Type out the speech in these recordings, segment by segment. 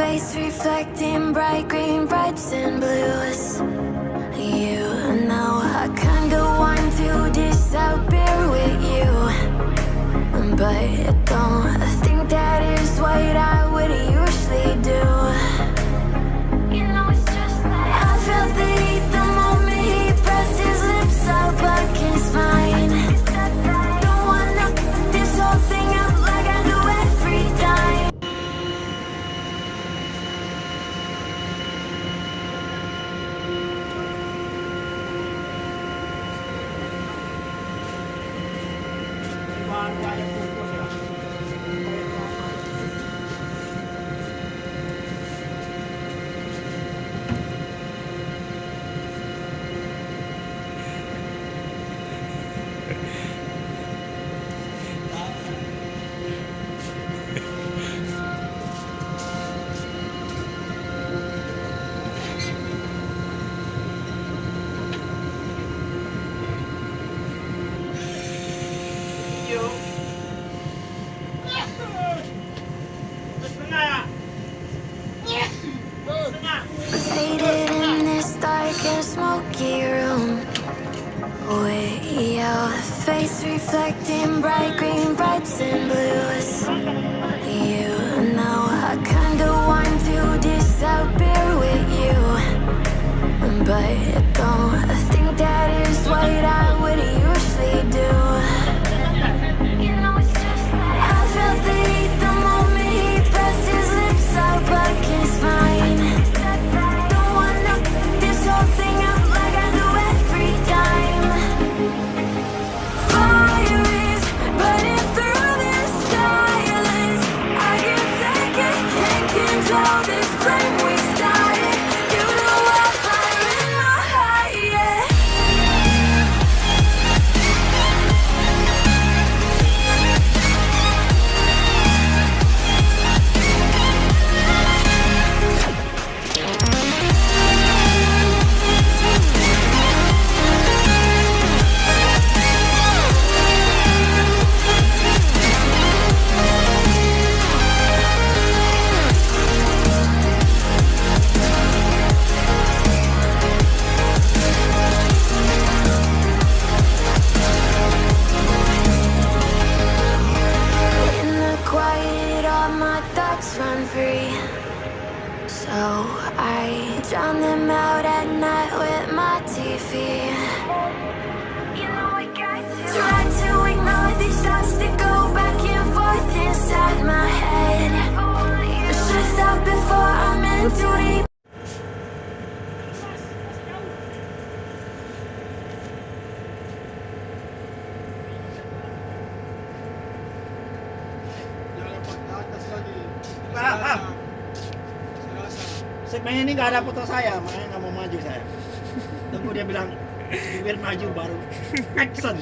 face reflecting bright green, reds and blues. You know I kinda want to disappear with you, but I don't think that is what I would usually do. You know it's just like I felt the heat the moment he pressed his lips up against mine. Don't wanna this whole thing out like I do every time. Faded in this dark and smoky room, with your face reflecting bright green, reds and blues. You know I kinda want to disappear with you, but I don't think that is what I would usually do. You know it's just like I felt the heat the moment he pressed his lips up against mine. Don't wanna this whole thing out like I do every time. Fire is burning through this silence. I can't take it, can't control this flame we started. You know I'm fire in my heart, yeah. In the quiet, all my thoughts run free. So I drown them out at night with my TV. You know I got to try to ignore these thoughts that go back and forth inside my head. I should stop before I'm in too deep. Segmen ini nggak ada foto saya, makanya nggak mau maju saya. Tunggu dia bilang, biar maju baru. Action.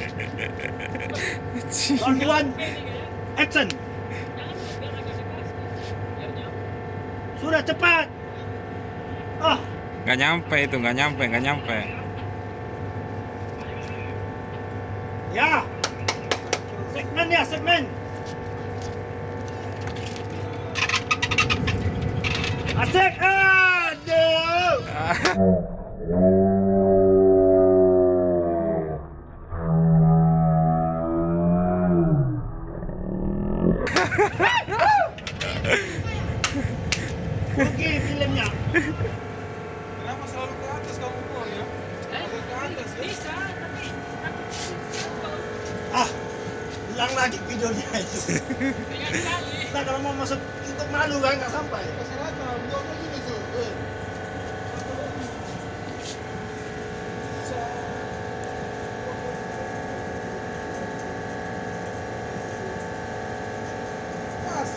One, action. Sudah cepat. Oh, Nggak nyampe itu, nggak nyampe. ya. Segmen ya, segmen. Asik. Aduh. Oke, filmnya. Kenapa selalu ke atas kamu kok ya? Agak ke atas ya? Bisa, tapi Ah, ulang lagi videonya itu. dengan sekali. Nah, kalau mau masuk untuk malu kan nggak sampai. Masyarakat, buat begini tuh. Mas,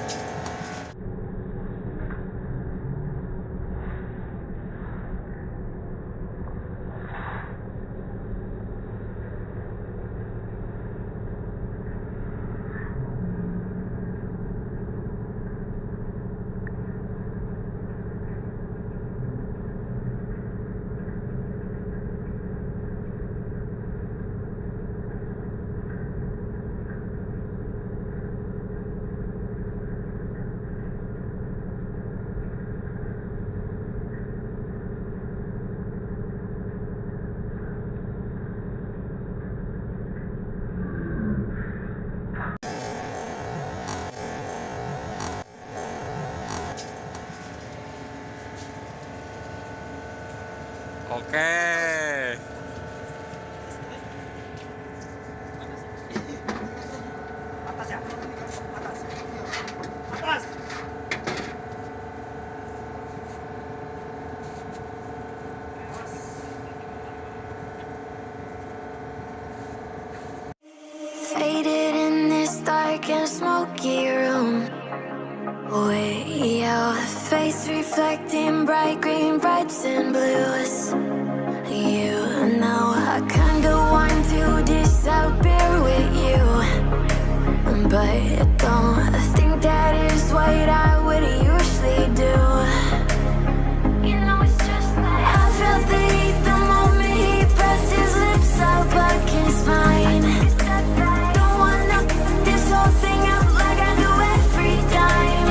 Oke. Atas ya? Atas. Atas. Faded in this dark and smoky room. Way out, face reflecting bright green, brights and blues. You know I kinda want to disappear with you, but don't think that is what I would usually do. You know it's just like I felt the heat the moment he pressed his lips up against mine. Don't wanna this whole thing up like I do every time.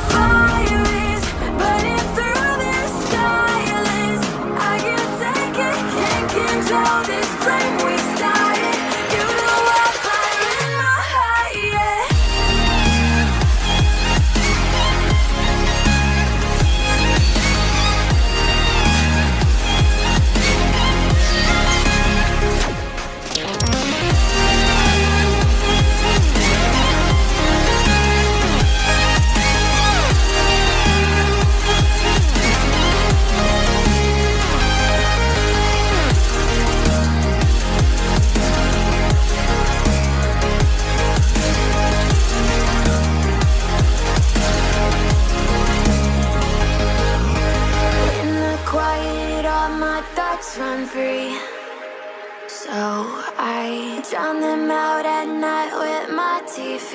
Fire is burning through this silence. I can't take it, can't control this flame we started. You know I'm fire in my heart, yeah. In the quiet, all my thoughts run free. So I drown them out at night with my TV.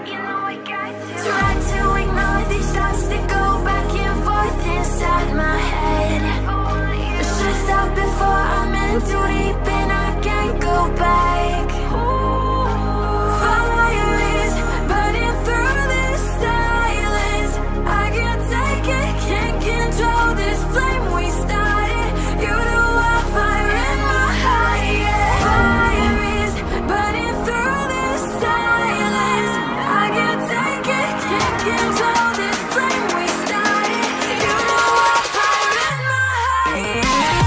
You know I got to try to ignore these thoughts that go back and forth inside my head. Stressed out before I'm in too deep and I can't go back. Fire is burning through this silence. I can't take it, can't control this flame we started. You know I'm fire in my heart, yeah. Fire is burning through this silence. I can't take it, can't control this flame we started. You know I'm fire in my heart, yeah.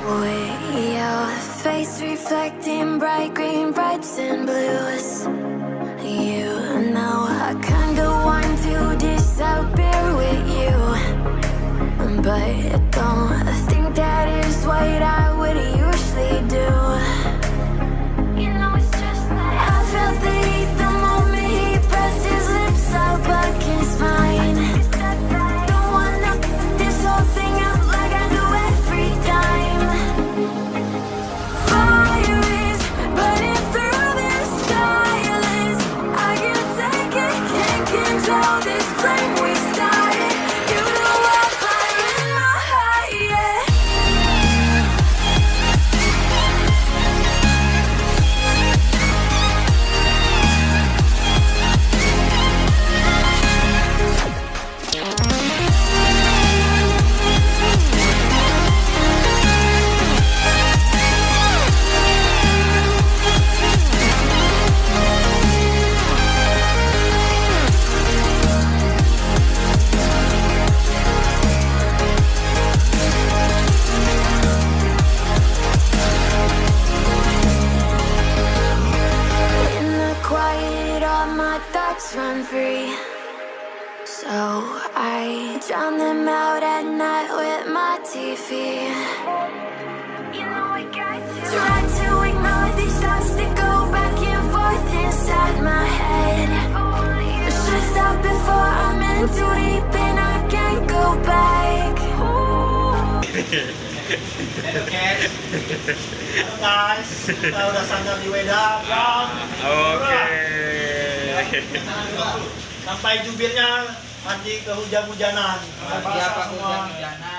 Way out, face reflecting bright green, brights and blues. You know I kinda want to disappear with you, but don't think that is what I would usually do. You know it's just like I felt the heat the moment he pressed his lips up against mine. Don't wanna this whole thing up like I do every time. Fire is burning through this silence. I can't take it, can't control this flame we started. You know I'm fire in my heart, yeah. In the quiet, all my thoughts run free. So I drown them out at night with my TV. You know I got to try to ignore these thoughts that go back and forth inside my head. Stressed out before I'm in too deep and I can't go back. Halo guys, kita udah sampai di Wedang. Oke. Sampai jubirnya nanti kehujan-hujanan. Siapa hujan-hujanan?